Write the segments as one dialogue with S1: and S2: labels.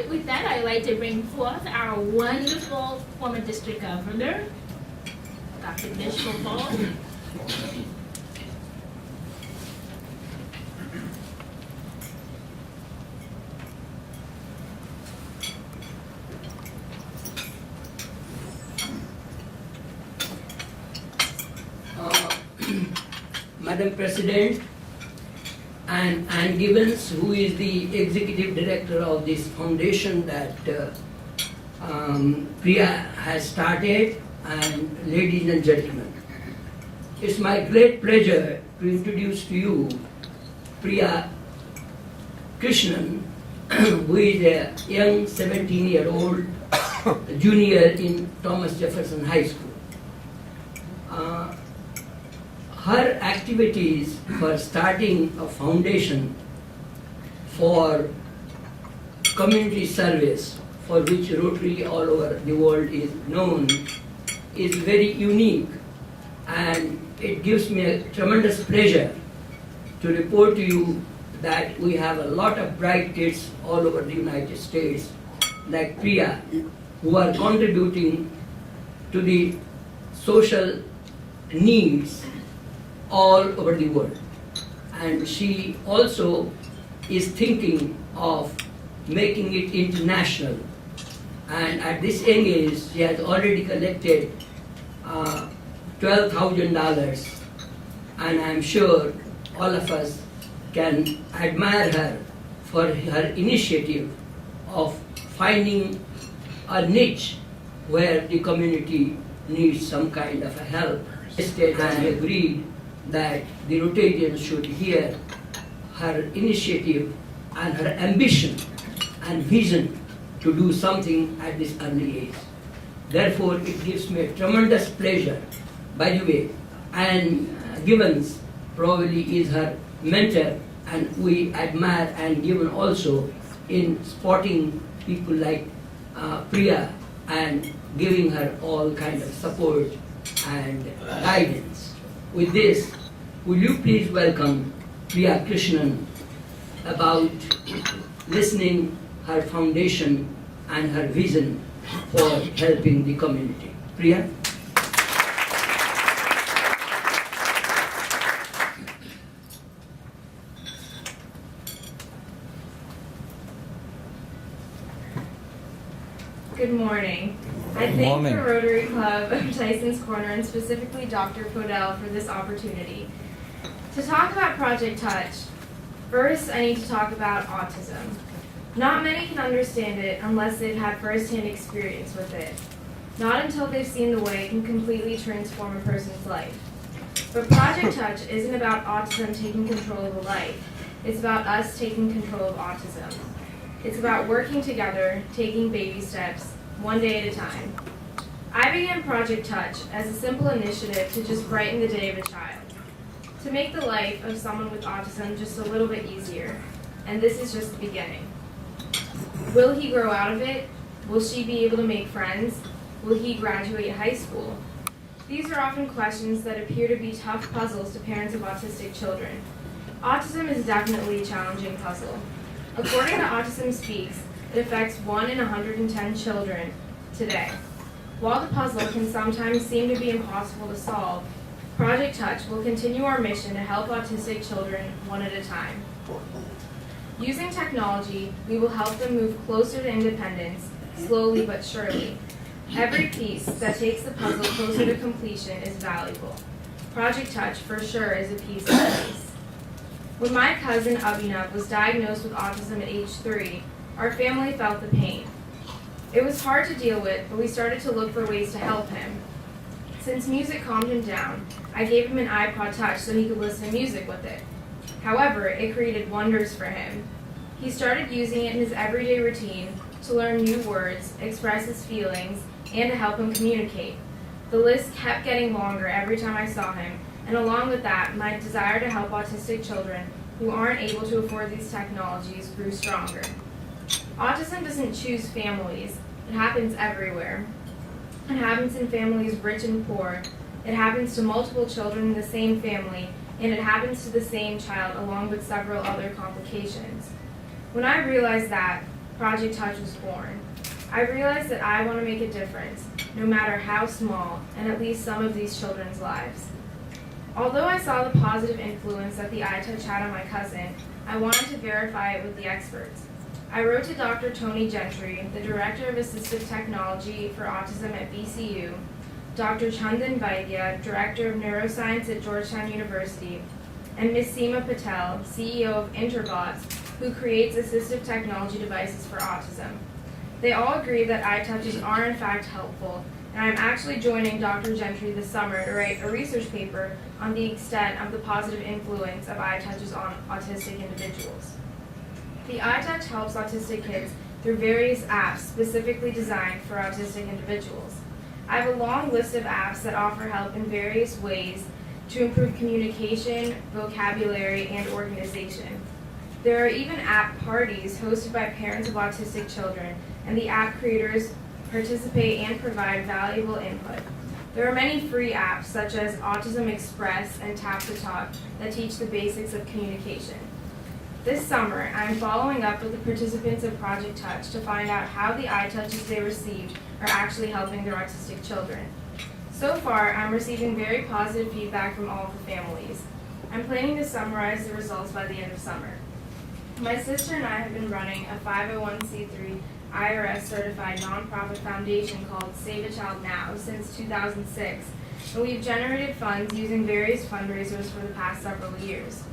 S1: with that, I'd like to bring forth our wonderful former district governor, Dr. Bishop Ball.
S2: Madam President, and Ann Gibbons, who is the Executive Director of this foundation that Priya has started, and ladies and gentlemen. It's my great pleasure to introduce to you Priya Krishnan, who is a young 17-year-old junior in Thomas Jefferson High School. Her activities for starting a foundation for community service, for which Rotary all over the world is known, is very unique, and it gives me a tremendous pleasure to report to you that we have a lot of bright kids all over the United States like Priya, who are contributing to the social needs all over the world. And she also is thinking of making it international. And at this young age, she has already collected $12,000. And I'm sure all of us can admire her for her initiative of finding a niche where the community needs some kind of a help. Instead, I agreed that the Rotarians should hear her initiative and her ambition and vision to do something at this early age. Therefore, it gives me a tremendous pleasure. By the way, Ann Gibbons probably is her mentor, and we admire Ann Gibbons also in spotting people like Priya and giving her all kind of support and guidance. With this, will you please welcome Priya Krishnan about listening her foundation and her vision for helping the community. Priya?
S3: Good morning. I thank the Rotary Club of Tyson's Corner and specifically Dr. Podell for this opportunity. To talk about Project Touch, first I need to talk about autism. Not many can understand it unless they've had first-hand experience with it. Not until they've seen the way it can completely transform a person's life. But Project Touch isn't about autism taking control of a life. It's about us taking control of autism. It's about working together, taking baby steps, one day at a time. I began Project Touch as a simple initiative to just brighten the day of a child, to make the life of someone with autism just a little bit easier. And this is just the beginning. Will he grow out of it? Will she be able to make friends? Will he graduate high school? These are often questions that appear to be tough puzzles to parents of autistic children. Autism is definitely a challenging puzzle. According to Autism Speaks, it affects 1 in 110 children today. While the puzzle can sometimes seem to be impossible to solve, Project Touch will continue our mission to help autistic children one at a time. Using technology, we will help them move closer to independence, slowly but surely. Every piece that takes the puzzle closer to completion is valuable. Project Touch, for sure, is a piece of the piece. When my cousin Abhinav was diagnosed with autism at age 3, our family felt the pain. It was hard to deal with, but we started to look for ways to help him. Since music calmed him down, I gave him an iPod Touch so he could listen to music with it. However, it created wonders for him. He started using it in his everyday routine to learn new words, express his feelings, and to help him communicate. The list kept getting longer every time I saw him, and along with that, my desire to help autistic children who aren't able to afford these technologies grew stronger. Autism doesn't choose families. It happens everywhere. It happens in families rich and poor. It happens to multiple children in the same family, and it happens to the same child along with several other complications. When I realized that, Project Touch was born. I realized that I want to make a difference, no matter how small, in at least some of these children's lives. Although I saw the positive influence that the iTouch had on my cousin, I wanted to verify it with the experts. I wrote to Dr. Tony Gentry, the Director of Assistive Technology for Autism at VCU, Dr. Chandan Vaidya, Director of Neuroscience at Georgetown University, and Ms. Seema Patel, CEO of Interbots, who creates assistive technology devices for autism. They all agree that iTouches are in fact helpful, and I'm actually joining Dr. Gentry this summer to write a research paper on the extent of the positive influence of iTouches on autistic individuals. The iTouch helps autistic kids through various apps specifically designed for autistic individuals. I have a long list of apps that offer help in various ways to improve communication, vocabulary, and organization. There are even app parties hosted by parents of autistic children, and the app creators participate and provide valuable input. There are many free apps such as Autism Express and Tap to Talk that teach the basics of communication. This summer, I'm following up with the participants of Project Touch to find out how the iTouches they received are actually helping their autistic children. So far, I'm receiving very positive feedback from all of the families. I'm planning to summarize the results by the end of summer. My sister and I have been running a 501c3 IRS certified nonprofit foundation called Save a Child Now since 2006, and we've generated funds using various fundraisers for the past several years.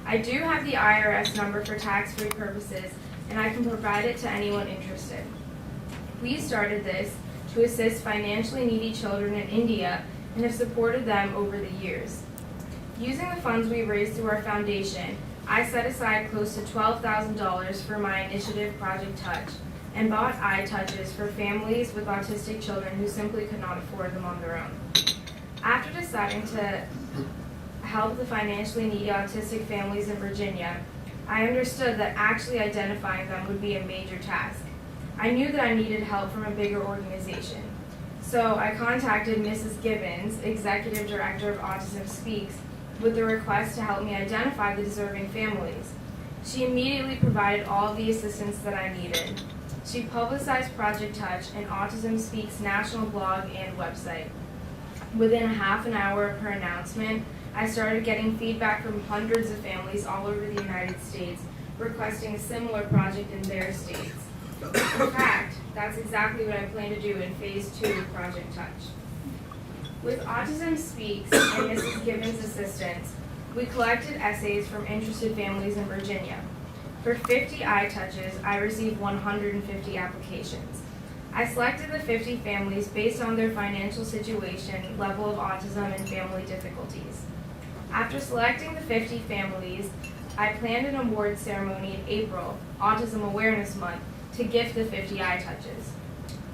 S3: I do have the IRS number for tax-free purposes, and I can provide it to anyone interested. We started this to assist financially needy children in India and have supported them over the years. Using the funds we raised through our foundation, I set aside close to $12,000 for my initiative Project Touch and bought iTouches for families with autistic children who simply could not afford them on their own. After deciding to help the financially needy autistic families in Virginia, I understood that actually identifying them would be a major task. I knew that I needed help from a bigger organization. So I contacted Mrs. Gibbons, Executive Director of Autism Speaks, with the request to help me identify the deserving families. She immediately provided all of the assistance that I needed. She publicized Project Touch in Autism Speaks' national blog and website. Within a half an hour of her announcement, I started getting feedback from hundreds of families all over the United States requesting a similar project in their states. In fact, that's exactly what I plan to do in Phase 2 of Project Touch. With Autism Speaks and Mrs. Gibbons' assistance, we collected essays from interested families in Virginia. For 50 iTouches, I received 150 applications. I selected the 50 families based on their financial situation, level of autism, and family difficulties. After selecting the 50 families, I planned an award ceremony in April, Autism Awareness Month, to gift the 50 iTouches.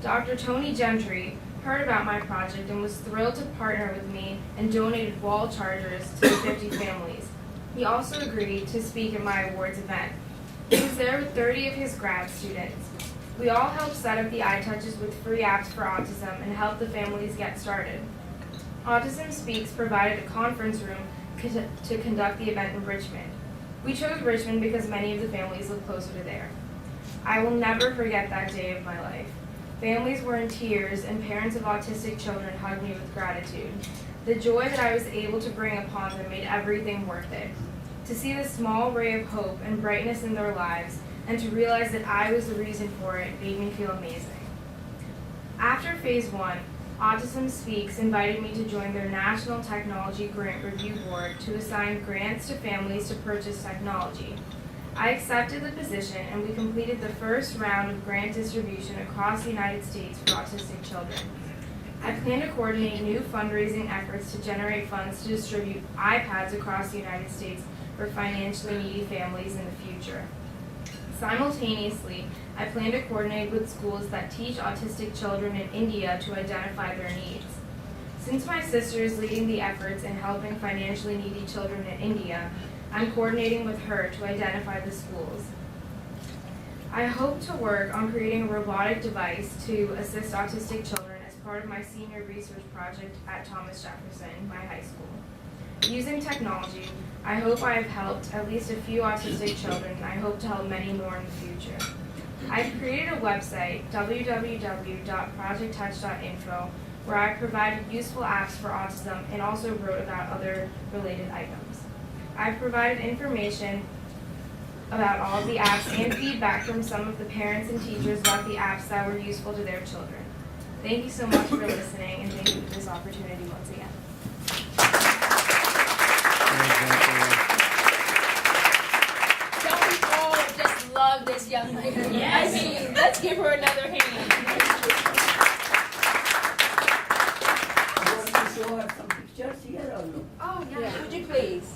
S3: Dr. Tony Gentry heard about my project and was thrilled to partner with me and donated wall chargers to the 50 families. He also agreed to speak at my awards event. He was there with 30 of his grad students. We all helped set up the iTouches with free apps for autism and helped the families get started. Autism Speaks provided a conference room to conduct the event in Richmond. We chose Richmond because many of the families live closer to there. I will never forget that day of my life. Families were in tears and parents of autistic children hugged me with gratitude. The joy that I was able to bring upon them made everything worth it. To see the small ray of hope and brightness in their lives and to realize that I was the reason for it made me feel amazing. After Phase 1, Autism Speaks invited me to join their National Technology Grant Review Board to assign grants to families to purchase technology. I accepted the position and we completed the first round of grant distribution across the United States for autistic children. I plan to coordinate new fundraising efforts to generate funds to distribute iPads across the United States for financially needy families in the future. Simultaneously, I plan to coordinate with schools that teach autistic children in India to identify their needs. Since my sister is leading the efforts in helping financially needy children in India, I'm coordinating with her to identify the schools. I hope to work on creating a robotic device to assist autistic children as part of my senior research project at Thomas Jefferson, my high school. Using technology, I hope I have helped at least a few autistic children, and I hope to help many more in the future. I've created a website, www.projecttouch.info, where I provided useful apps for autism and also wrote about other related items. I've provided information about all of the apps and feedback from some of the parents and teachers about the apps that were useful to their children. Thank you so much for listening, and thank you for this opportunity once again.
S4: Don't we all just love this young lady?
S1: Yes.
S4: I mean, let's give her another hand.
S2: You want to show her some pictures here or no?
S3: Oh,
S4: Yeah, would you please?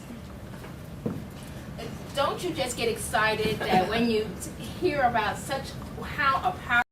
S4: Don't you just get excited that when you hear about how a powerful